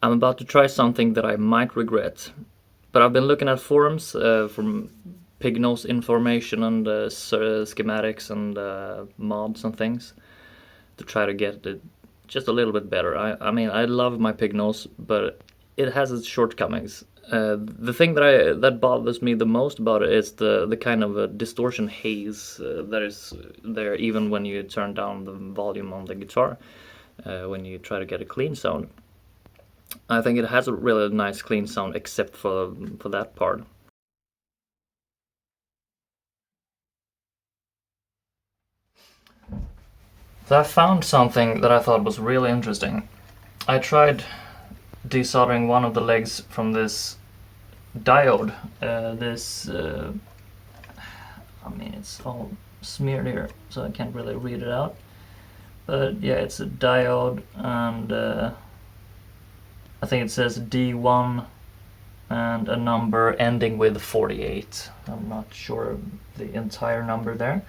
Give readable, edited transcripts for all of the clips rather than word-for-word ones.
I'm about to try something that I might regret. But I've been looking at forums from Pignose information and schematics and mods and things to try to get it just a little bit better. I mean, I love my Pignose, but it has its shortcomings. The thing that bothers me the most about it is the kind of a distortion haze that is there even when you turn down the volume on the guitar, when you try to get a clean sound. I think it has a really nice clean sound except for that part. So I found something that I thought was really interesting. I tried desoldering one of the legs from this diode. I mean, it's all smeared here, so I can't really read it out. But yeah, it's a diode, and I think it says D1 and a number ending with 48. I'm not sure of the entire number there.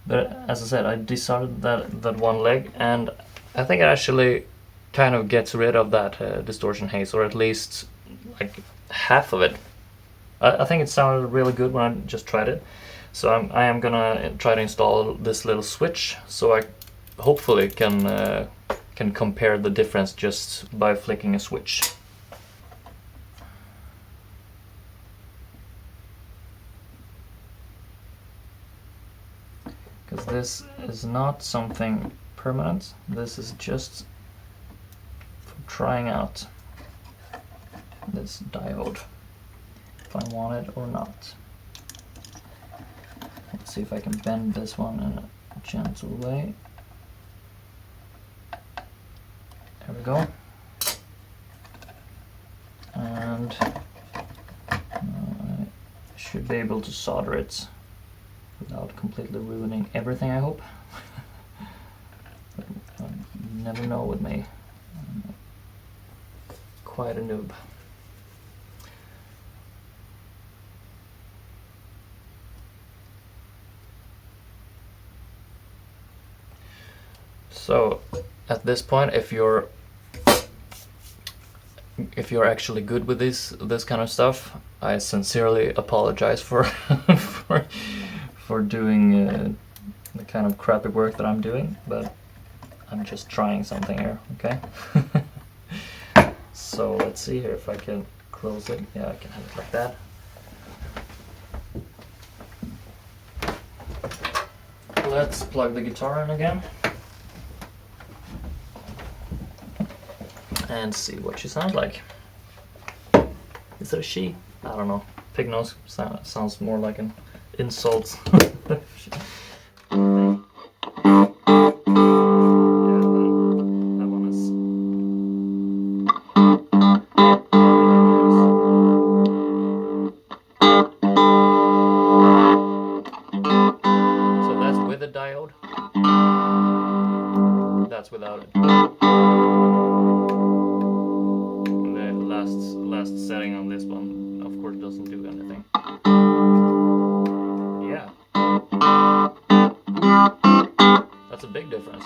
But as I said, I desoldered that one leg, and I think it actually kind of gets rid of that distortion haze, or at least like half of it. I think it sounded really good when I just tried it. So I am gonna try to install this little switch, so I hopefully can compare the difference just by flicking a switch. Because this is not something permanent, this is just for trying out this diode, if I want it or not. Let's see if I can bend this one in a gentle way. There we go. And I should be able to solder it without completely ruining everything, I hope. But you never know with me. I'm quite a noob. So at this point, if you're actually good with this kind of stuff, I sincerely apologize for for doing the kind of crappy work that I'm doing, but I'm just trying something here, okay? So let's see here if I can close it. Yeah, I can have it like that. Let's plug the guitar in again and see what she sounds like. Is it a she? I don't know. Pignose sounds more like an insult. So that's with a diode. That's without it. Last setting on this one, of course, doesn't do anything. Yeah. That's a big difference.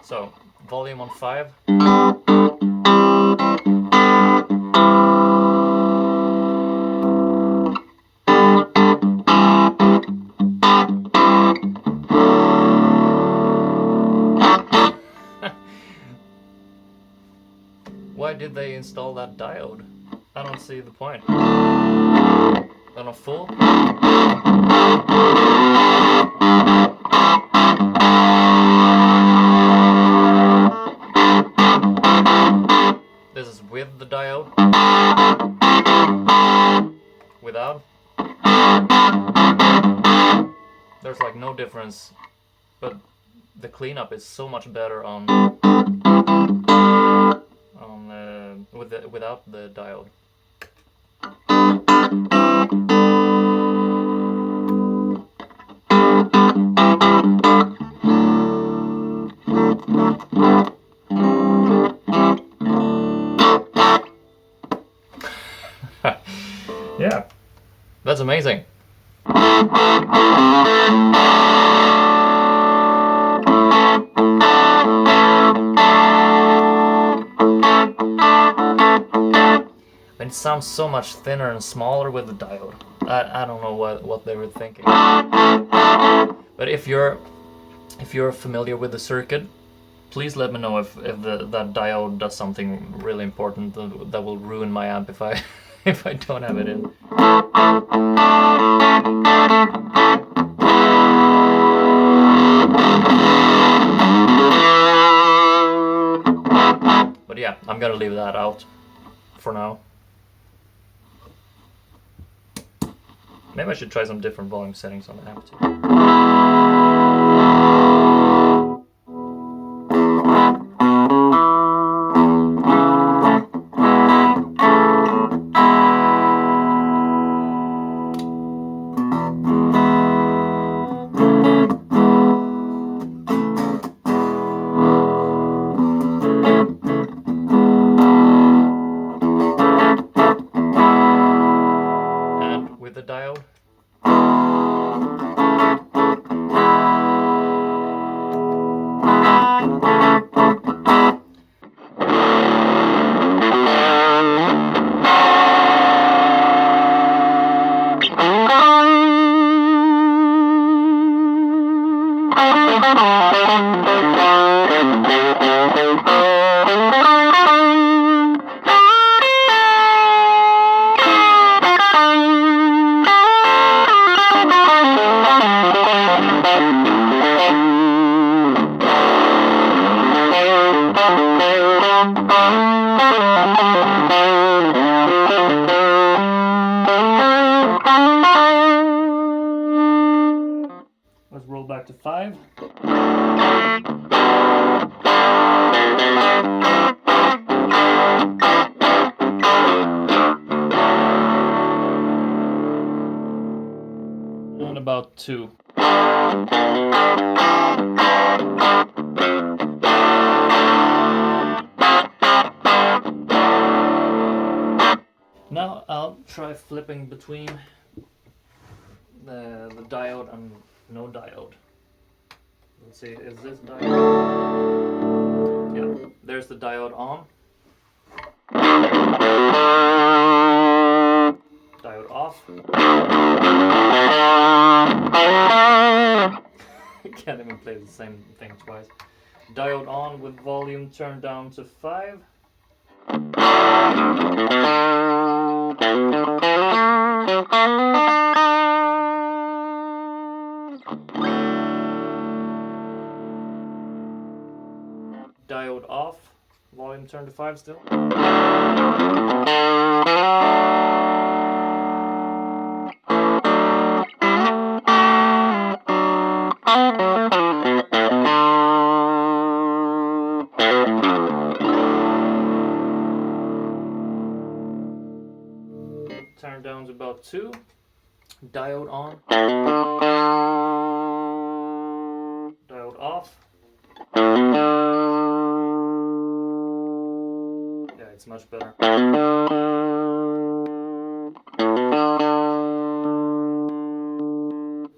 So, volume on 5. Why did they install that diode? I don't see the point. On a full? This is with the diode? Without? There's like no difference, but the cleanup is so much better on without the diode. Yeah, that's amazing. it sounds so much thinner and smaller with the diode. I don't know what they were thinking. But if you're familiar with the circuit, please let me know if that diode does something really important that will ruin my amp if I if I don't have it in. But yeah, I'm gonna leave that out for now. Maybe I should try some different volume settings on the amp too. Let's roll back to 5. And about 2. Now I'll try flipping between the diode and no diode. Let's see, is this diode? Yeah, there's the diode on. Diode off. I can't even play the same thing twice. Diode on with volume turned down to 5. Diode off, volume turned to 5 still. Turn down to about 2. Diode on. Diode off. Yeah, it's much better.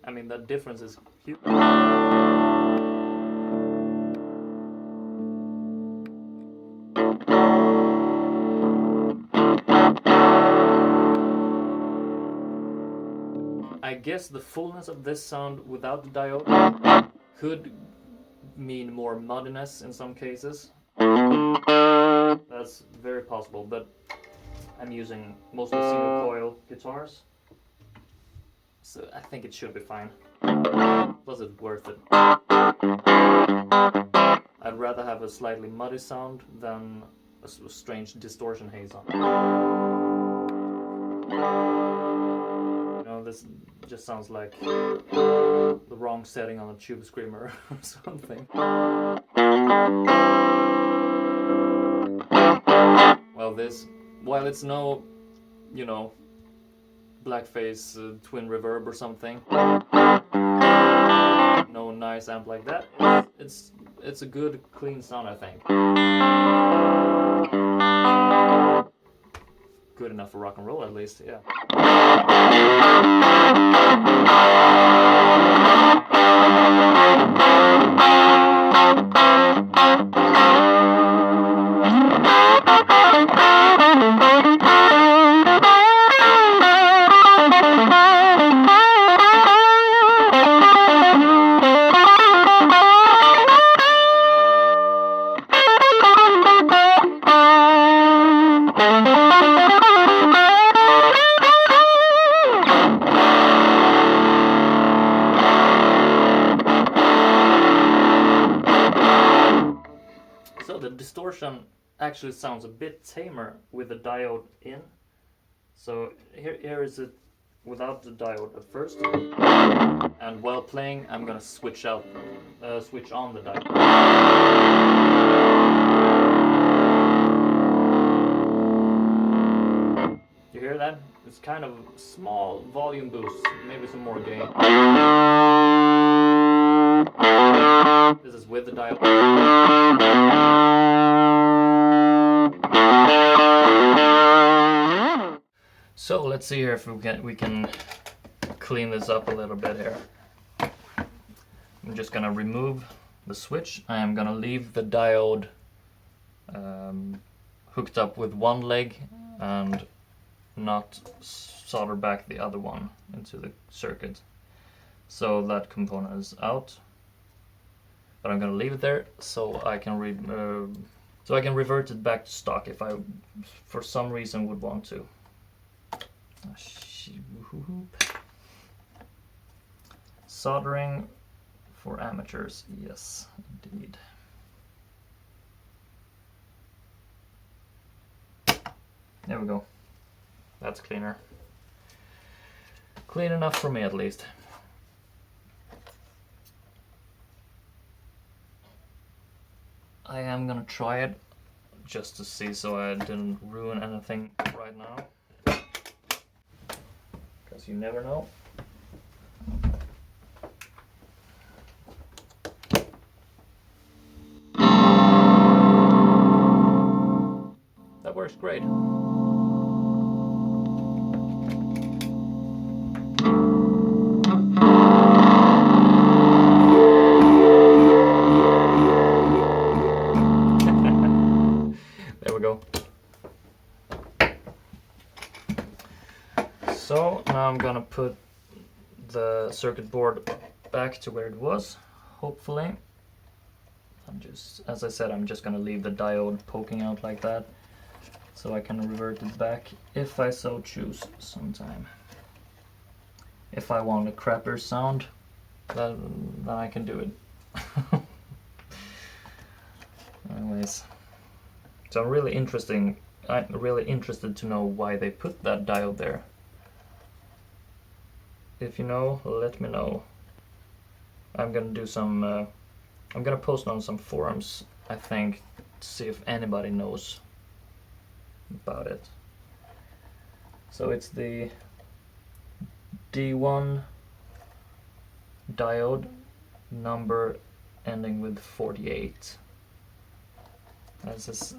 I mean, that difference is huge. I guess the fullness of this sound without the diode could mean more muddiness in some cases. That's very possible, but I'm using mostly single coil guitars, so I think it should be fine. Plus it's worth it. I'd rather have a slightly muddy sound than a strange distortion haze on it. You know, this just sounds like the wrong setting on a tube screamer or something. Well, while it's no, you know, blackface twin reverb or something, no nice amp like that, it's a good clean sound, I think. Good enough for rock and roll, at least, yeah. distortion actually sounds a bit tamer with the diode in. So here is it without the diode at first, and while playing I'm gonna switch on the diode. You hear that? It's kind of small volume boost, maybe some more gain. This is with the diode. So let's see here if we can clean this up a little bit here. I'm just gonna remove the switch. I am gonna leave the diode hooked up with one leg and not solder back the other one into the circuit. So that component is out. But I'm gonna leave it there so I can revert it back to stock if I for some reason would want to. Soldering for amateurs, yes, indeed. There we go. That's cleaner. Clean enough for me, at least. I am gonna try it just to see so I didn't ruin anything right now. Because you never know. That works great. There we go. So now I'm gonna put the circuit board back to where it was, hopefully. As I said, I'm just gonna leave the diode poking out like that, so I can revert it back if I so choose sometime. If I want a crappier sound, then I can do it. Anyways, so I'm really interested to know why they put that diode there. If you know, let me know. I'm gonna do some. I'm gonna post on some forums, I think, to see if anybody knows about it. So it's the D1 diode, number ending with 48. As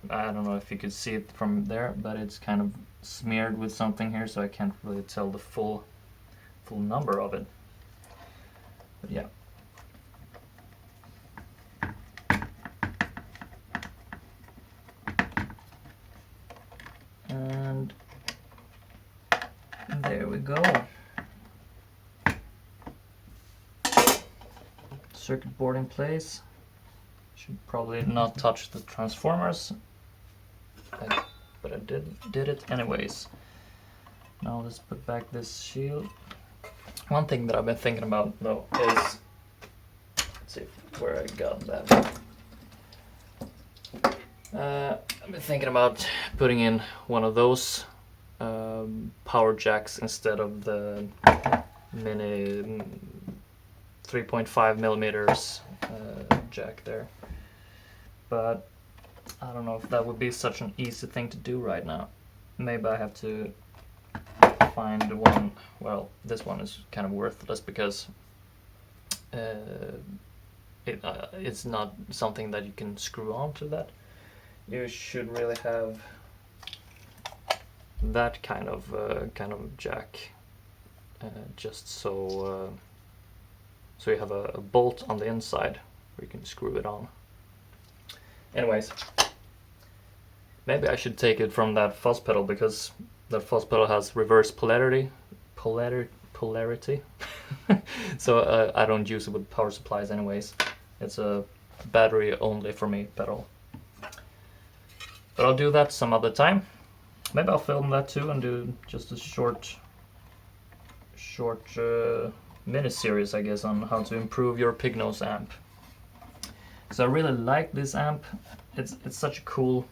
I don't know if you could see it from there, but it's kind of smeared with something here, so I can't really tell the full number of it. But yeah. And there we go. Circuit board in place. Should probably not touch the transformers, but I did it anyways. Now let's put back this shield. One thing that I've been thinking about though is, let's see where I got that. I've been thinking about putting in one of those power jacks instead of the mini 3.5 millimeters jack there. But I don't know if that would be such an easy thing to do right now. Maybe I have to find one. Well, this one is kind of worthless because it's not something that you can screw on to that. You should really have that kind of jack, just so you have a bolt on the inside where you can screw it on. Anyways, maybe I should take it from that fuzz pedal, because that fuzz pedal has reverse polarity. So I don't use it with power supplies anyways. It's a battery only for me pedal. But I'll do that some other time. Maybe I'll film that too and do just a short mini series, I guess, on how to improve your Pignose amp. So I really like this amp. It's such a cool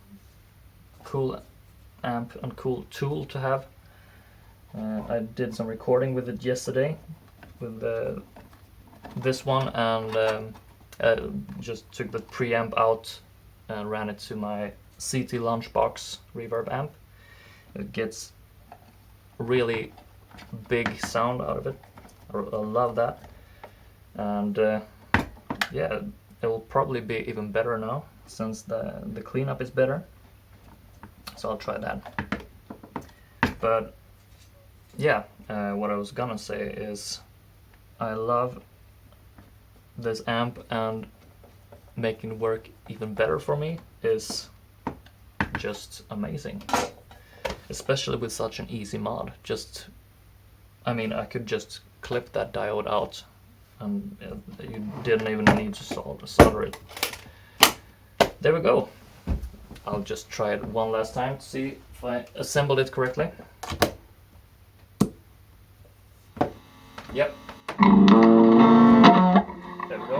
amp and cool tool to have. I did some recording with it yesterday with this one, and just took the preamp out and ran it to my CT Lunchbox reverb amp. It gets really big sound out of it. I love that, and yeah, it will probably be even better now since the cleanup is better. So I'll try that. But yeah, what I was gonna say is I love this amp, and making it work even better for me is just amazing. Especially with such an easy mod. I mean, I could just clip that diode out, and you didn't even need to solder it. There we go. I'll just try it one last time to see if I assembled it correctly. Yep. There we go.